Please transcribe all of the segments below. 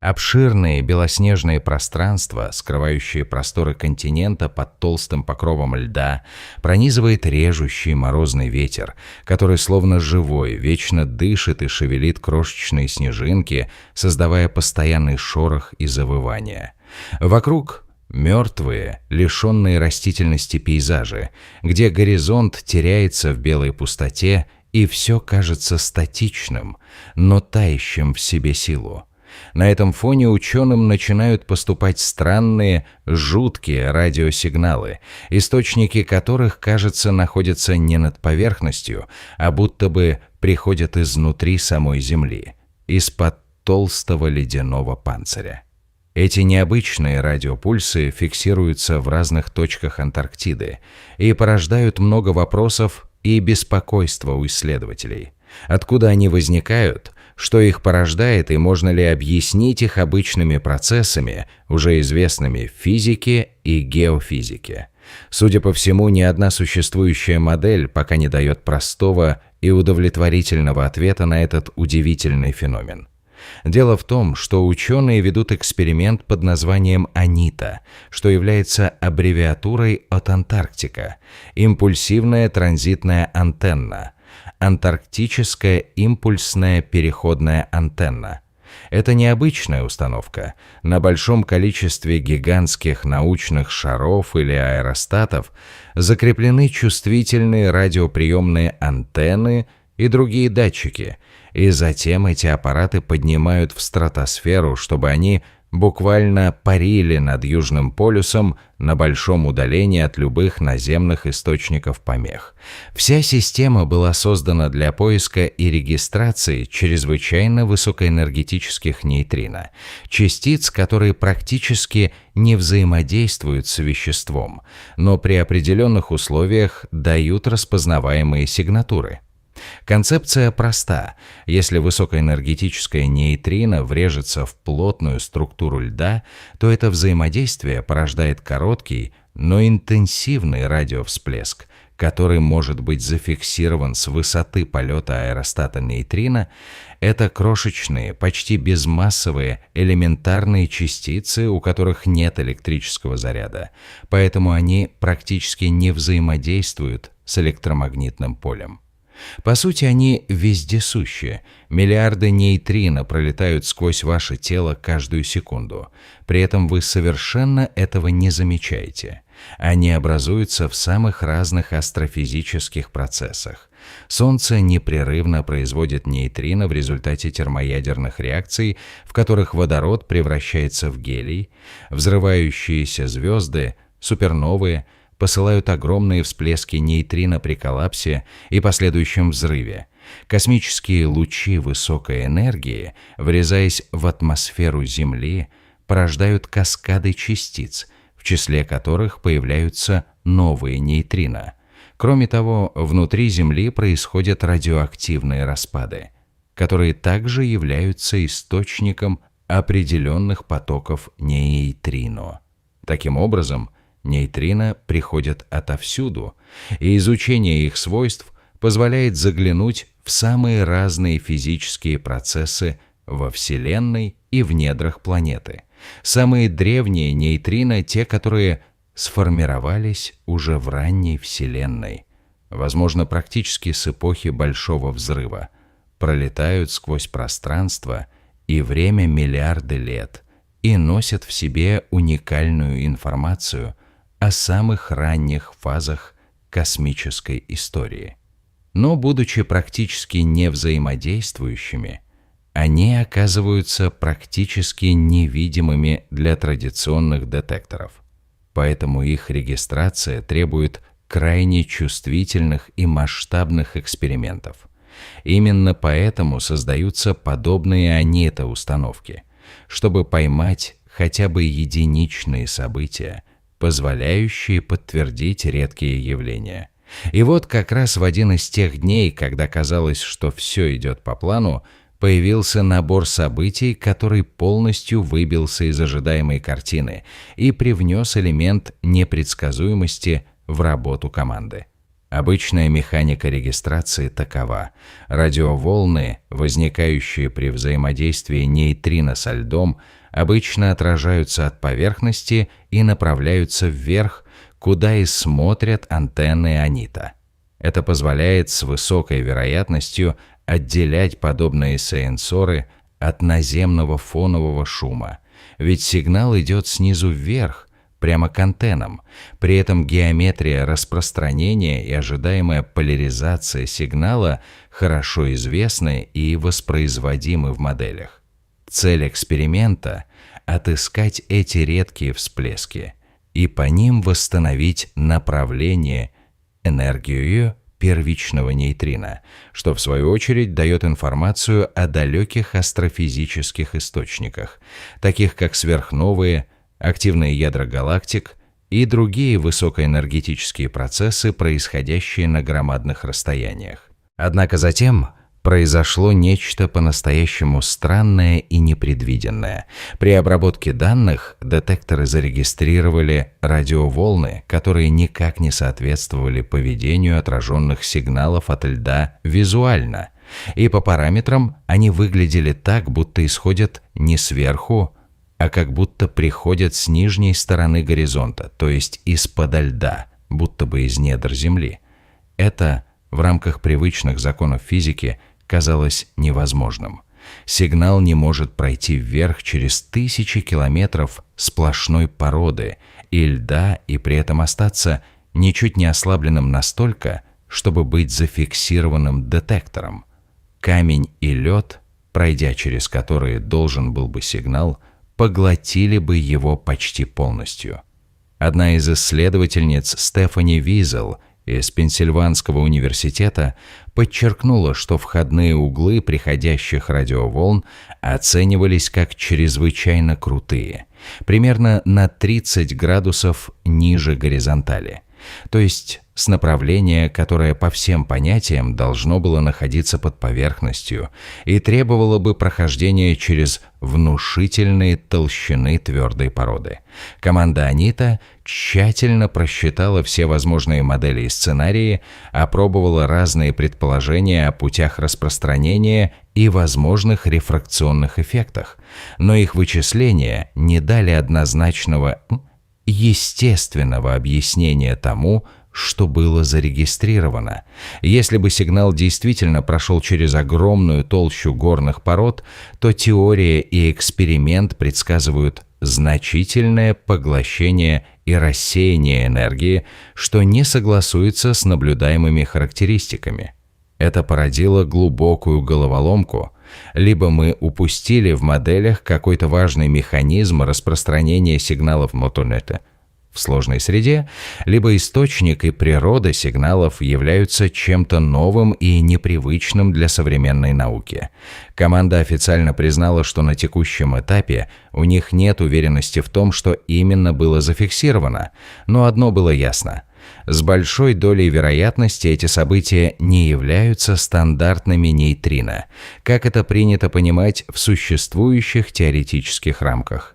Обширные белоснежные пространства, скрывающие просторы континента под толстым покровом льда, пронизывает режущий морозный ветер, который словно живой вечно дышит и шевелит крошечные снежинки, создавая постоянный шорох и завывание. Вокруг мертвые, лишенные растительности пейзажи, где горизонт теряется в белой пустоте и все кажется статичным, но таящим в себе силу. На этом фоне ученым начинают поступать странные, жуткие радиосигналы, источники которых, кажется, находятся не над поверхностью, а будто бы приходят изнутри самой Земли, из-под толстого ледяного панциря. Эти необычные радиопульсы фиксируются в разных точках Антарктиды и порождают много вопросов и беспокойства у исследователей. Откуда они возникают, что их порождает и можно ли объяснить их обычными процессами, уже известными в физике и геофизике. Судя по всему, ни одна существующая модель пока не дает простого и удовлетворительного ответа на этот удивительный феномен. Дело в том, что ученые ведут эксперимент под названием АНИТА, что является аббревиатурой от Антарктика, импульсивная транзитная антенна, антарктическая импульсная переходная антенна. Это необычная установка. На большом количестве гигантских научных шаров или аэростатов закреплены чувствительные радиоприемные антенны и другие датчики, и затем эти аппараты поднимают в стратосферу, чтобы они буквально парили над Южным полюсом на большом удалении от любых наземных источников помех. Вся система была создана для поиска и регистрации чрезвычайно высокоэнергетических нейтрино, частиц, которые практически не взаимодействуют с веществом, но при определенных условиях дают распознаваемые сигнатуры. Концепция проста. Если высокоэнергетическое нейтрино врежется в плотную структуру льда, то это взаимодействие порождает короткий, но интенсивный радиовсплеск, который может быть зафиксирован с высоты полета аэростата нейтрино. Это крошечные, почти безмассовые элементарные частицы, у которых нет электрического заряда, поэтому они практически не взаимодействуют с электромагнитным полем. По сути, они вездесущие. Миллиарды нейтрино пролетают сквозь ваше тело каждую секунду. При этом вы совершенно этого не замечаете. Они образуются в самых разных астрофизических процессах. Солнце непрерывно производит нейтрино в результате термоядерных реакций, в которых водород превращается в гелий. Взрывающиеся звезды, суперновые, посылают огромные всплески нейтрино при коллапсе и последующем взрыве. Космические лучи высокой энергии, врезаясь в атмосферу Земли, порождают каскады частиц, в числе которых появляются новые нейтрино. Кроме того, внутри Земли происходят радиоактивные распады, которые также являются источником определенных потоков нейтрино. Таким образом, нейтрино приходят отовсюду, и изучение их свойств позволяет заглянуть в самые разные физические процессы во Вселенной и в недрах планеты. Самые древние нейтрино – те, которые сформировались уже в ранней Вселенной, возможно, практически с эпохи Большого Взрыва, пролетают сквозь пространство и время миллиарды лет и носят в себе уникальную информацию о самых ранних фазах космической истории. Но, будучи практически не взаимодействующими, они оказываются практически невидимыми для традиционных детекторов. Поэтому их регистрация требует крайне чувствительных и масштабных экспериментов. Именно поэтому создаются подобные АНИТА-установки, чтобы поймать хотя бы единичные события, позволяющие подтвердить редкие явления. И вот как раз в один из тех дней, когда казалось, что все идет по плану, появился набор событий, который полностью выбился из ожидаемой картины и привнес элемент непредсказуемости в работу команды. Обычная механика регистрации такова. Радиоволны, возникающие при взаимодействии нейтрино со льдом, обычно отражаются от поверхности и направляются вверх, куда и смотрят антенны ионита. Это позволяет с высокой вероятностью отделять подобные сенсоры от наземного фонового шума, ведь сигнал идет снизу вверх, прямо к антеннам. При этом геометрия распространения и ожидаемая поляризация сигнала хорошо известны и воспроизводимы в моделях. Цель эксперимента – отыскать эти редкие всплески и по ним восстановить направление, энергию первичного нейтрино, что в свою очередь дает информацию о далеких астрофизических источниках, таких как сверхновые, активные ядра галактик и другие высокоэнергетические процессы, происходящие на громадных расстояниях. Однако затем произошло нечто по-настоящему странное и непредвиденное. При обработке данных детекторы зарегистрировали радиоволны, которые никак не соответствовали поведению отраженных сигналов от льда визуально. И по параметрам они выглядели так, будто исходят не сверху, а как будто приходят с нижней стороны горизонта, то есть из-подо льда, будто бы из недр Земли. Это в рамках привычных законов физики казалось невозможным. Сигнал не может пройти вверх через тысячи километров сплошной породы и льда и при этом остаться ничуть не ослабленным настолько, чтобы быть зафиксированным детектором. Камень и лед, пройдя через которые должен был бы сигнал, поглотили бы его почти полностью. Одна из исследовательниц, Стефани Визел из Пенсильванского университета, подчеркнула, что входные углы приходящих радиоволн оценивались как чрезвычайно крутые, примерно на 30 градусов ниже горизонтали, то есть с направления, которое по всем понятиям должно было находиться под поверхностью и требовало бы прохождения через внушительные толщины твердой породы. Команда ионита тщательно просчитала все возможные модели и сценарии, опробовала разные предположения о путях распространения и возможных рефракционных эффектах, но их вычисления не дали однозначного, естественного объяснения тому, что было зарегистрировано. Если бы сигнал действительно прошел через огромную толщу горных пород, то теория и эксперимент предсказывают значительное поглощение и рассеяние энергии, что не согласуется с наблюдаемыми характеристиками. Это породило глубокую головоломку. Либо мы упустили в моделях какой-то важный механизм распространения сигналов мотонета в сложной среде, либо источник и природа сигналов являются чем-то новым и непривычным для современной науки. Команда официально признала, что на текущем этапе у них нет уверенности в том, что именно было зафиксировано, но одно было ясно. С большой долей вероятности эти события не являются стандартными нейтрино, как это принято понимать в существующих теоретических рамках.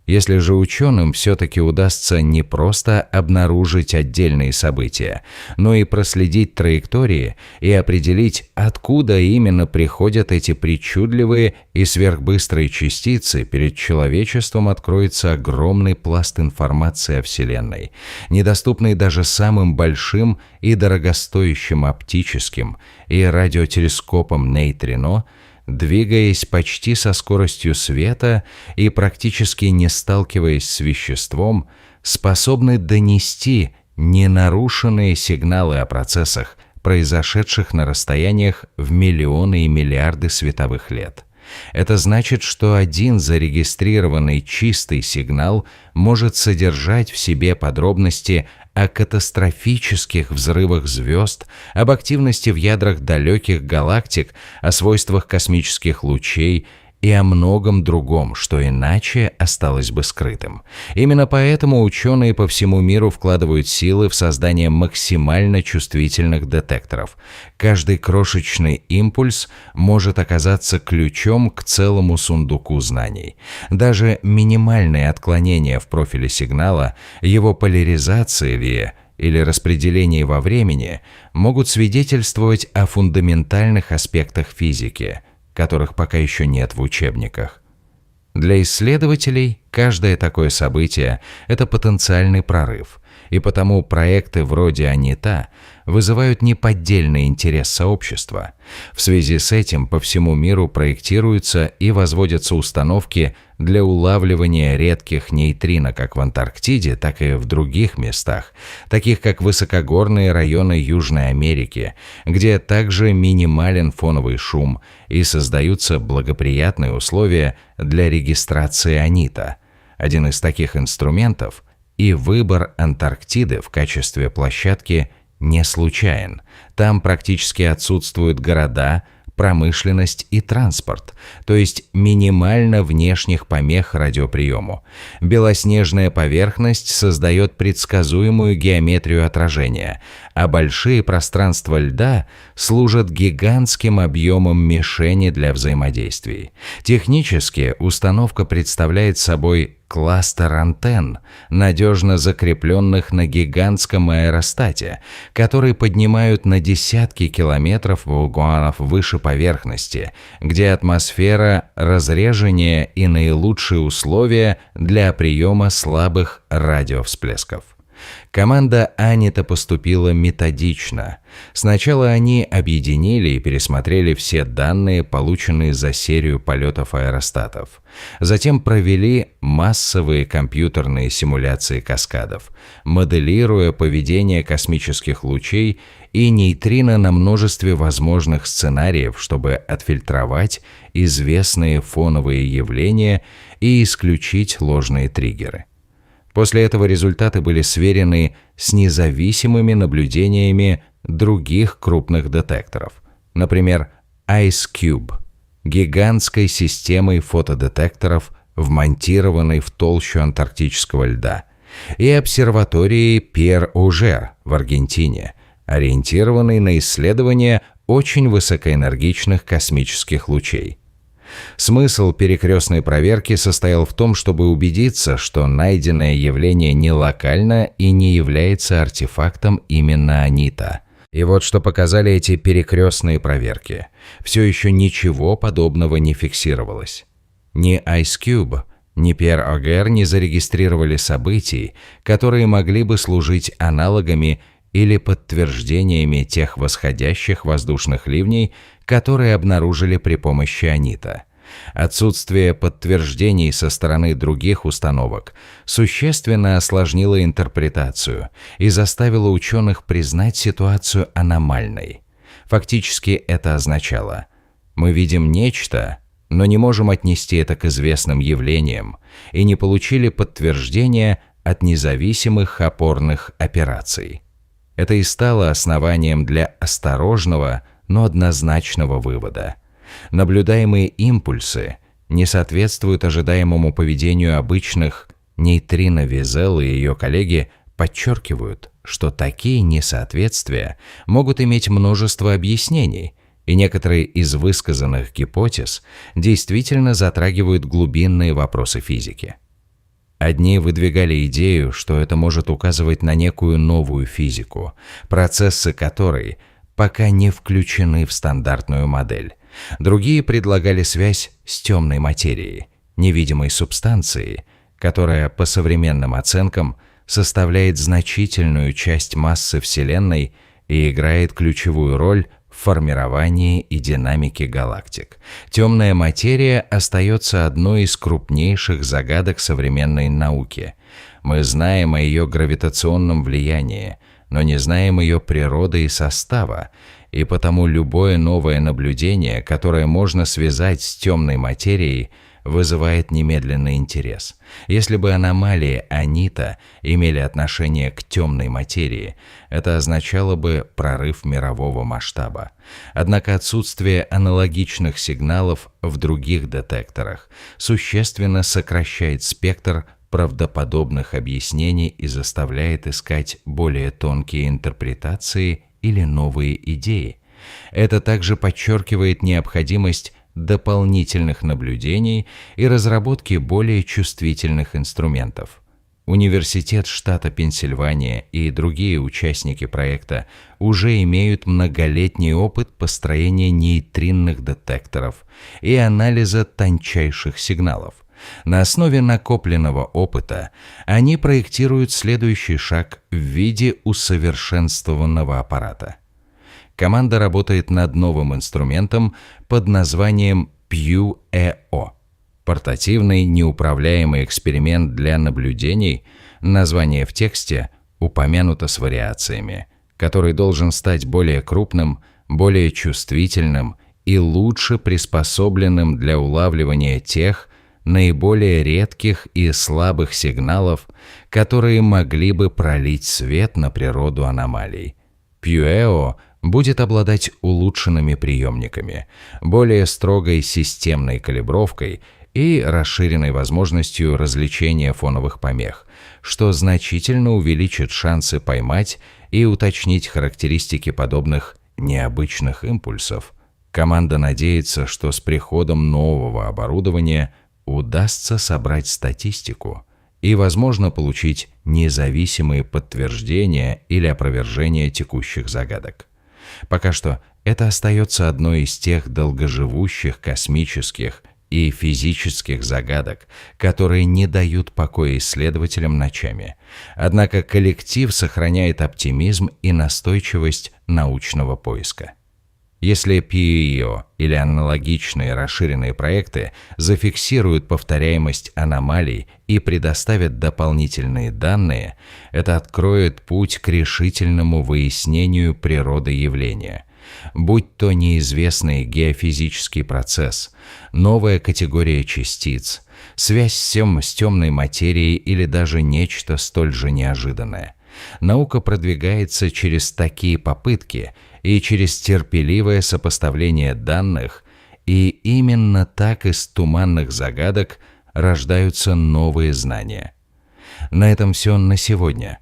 Если же ученым все-таки удастся не просто обнаружить отдельные события, но и проследить траектории и определить, откуда именно приходят эти причудливые и сверхбыстрые частицы, перед человечеством откроется огромный пласт информации о Вселенной, недоступный даже самым большим и дорогостоящим оптическим и радиотелескопом нейтрино, двигаясь почти со скоростью света и практически не сталкиваясь с веществом, способны донести ненарушенные сигналы о процессах, произошедших на расстояниях в миллионы и миллиарды световых лет. Это значит, что один зарегистрированный чистый сигнал может содержать в себе подробности о катастрофических взрывах звезд, об активности в ядрах далеких галактик, о свойствах космических лучей и о многом другом, что иначе осталось бы скрытым. Именно поэтому ученые по всему миру вкладывают силы в создание максимально чувствительных детекторов. Каждый крошечный импульс может оказаться ключом к целому сундуку знаний. Даже минимальные отклонения в профиле сигнала, его поляризации или или распределении во времени могут свидетельствовать о фундаментальных аспектах физики, которых пока еще нет в учебниках. Для исследователей каждое такое событие – это потенциальный прорыв, и потому проекты вроде «Анита» вызывают неподдельный интерес сообщества. В связи с этим по всему миру проектируются и возводятся установки для улавливания редких нейтрино как в Антарктиде, так и в других местах, таких как высокогорные районы Южной Америки, где также минимален фоновый шум и создаются благоприятные условия для регистрации «Анита». Один из таких инструментов и выбор Антарктиды в качестве площадки не случайен. Там практически отсутствуют города, промышленность и транспорт, то есть минимально внешних помех радиоприему. Белоснежная поверхность создает предсказуемую геометрию отражения, а большие пространства льда служат гигантским объемом мишени для взаимодействий. Технически установка представляет собой кластер антенн, надежно закрепленных на гигантском аэростате, который поднимают на десятки километров вагонов выше поверхности, где атмосфера разреженнее и наилучшие условия для приема слабых радиовсплесков. Команда «Анита» поступила методично. Сначала они объединили и пересмотрели все данные, полученные за серию полетов аэростатов. Затем провели массовые компьютерные симуляции каскадов, моделируя поведение космических лучей и нейтрино на множестве возможных сценариев, чтобы отфильтровать известные фоновые явления и исключить ложные триггеры. После этого результаты были сверены с независимыми наблюдениями других крупных детекторов, например, IceCube, гигантской системой фотодетекторов, вмонтированной в толщу антарктического льда, и обсерваторией Пьер-Аужер в Аргентине, ориентированной на исследование очень высокоэнергичных космических лучей. Смысл перекрестной проверки состоял в том, чтобы убедиться, что найденное явление не локально и не является артефактом именно «Анита». И вот что показали эти перекрестные проверки. Все еще ничего подобного не фиксировалось. Ни IceCube, ни Пьер-Аужер не зарегистрировали событий, которые могли бы служить аналогами или подтверждениями тех восходящих воздушных ливней, которые обнаружили при помощи «Анита». Отсутствие подтверждений со стороны других установок существенно осложнило интерпретацию и заставило ученых признать ситуацию аномальной. Фактически это означало: мы видим нечто, но не можем отнести это к известным явлениям и не получили подтверждения от независимых опорных операций. Это и стало основанием для осторожного, но однозначного вывода. Наблюдаемые импульсы не соответствуют ожидаемому поведению обычных нейтрино. Визел и ее коллеги подчеркивают, что такие несоответствия могут иметь множество объяснений, и некоторые из высказанных гипотез действительно затрагивают глубинные вопросы физики. Одни выдвигали идею, что это может указывать на некую новую физику, процессы которой пока не включены в стандартную модель. Другие предлагали связь с темной материей, невидимой субстанцией, которая, по современным оценкам, составляет значительную часть массы Вселенной и играет ключевую роль в формировании и динамике галактик. Темная материя остается одной из крупнейших загадок современной науки. Мы знаем о ее гравитационном влиянии, но не знаем ее природы и состава, и потому любое новое наблюдение, которое можно связать с темной материей, вызывает немедленный интерес. Если бы аномалии «Анита» имели отношение к темной материи, это означало бы прорыв мирового масштаба. Однако отсутствие аналогичных сигналов в других детекторах существенно сокращает спектр правдоподобных объяснений и заставляет искать более тонкие интерпретации или новые идеи. Это также подчеркивает необходимость дополнительных наблюдений и разработки более чувствительных инструментов. Университет штата Пенсильвания и другие участники проекта уже имеют многолетний опыт построения нейтринных детекторов и анализа тончайших сигналов. На основе накопленного опыта они проектируют следующий шаг в виде усовершенствованного аппарата. Команда работает над новым инструментом под названием PUEO. Портативный неуправляемый эксперимент для наблюдений, название в тексте упомянуто с вариациями, который должен стать более крупным, более чувствительным и лучше приспособленным для улавливания тех наиболее редких и слабых сигналов, которые могли бы пролить свет на природу аномалий. PUEO будет обладать улучшенными приемниками, более строгой системной калибровкой и расширенной возможностью различения фоновых помех, что значительно увеличит шансы поймать и уточнить характеристики подобных необычных импульсов. Команда надеется, что с приходом нового оборудования удастся собрать статистику и, возможно, получить независимые подтверждения или опровержения текущих загадок. Пока что это остается одной из тех долгоживущих космических и физических загадок, которые не дают покоя исследователям ночами. Однако коллектив сохраняет оптимизм и настойчивость научного поиска. Если PUEO или аналогичные расширенные проекты зафиксируют повторяемость аномалий и предоставят дополнительные данные, это откроет путь к решительному выяснению природы явления. Будь то неизвестный геофизический процесс, новая категория частиц, связь с темной материей или даже нечто столь же неожиданное. Наука продвигается через такие попытки и через терпеливое сопоставление данных, и именно так из туманных загадок рождаются новые знания. На этом все на сегодня.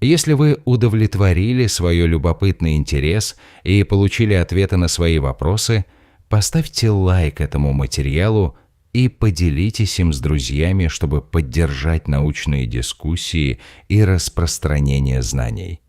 Если вы удовлетворили свой любопытный интерес и получили ответы на свои вопросы, поставьте лайк этому материалу и поделитесь им с друзьями, чтобы поддержать научные дискуссии и распространение знаний.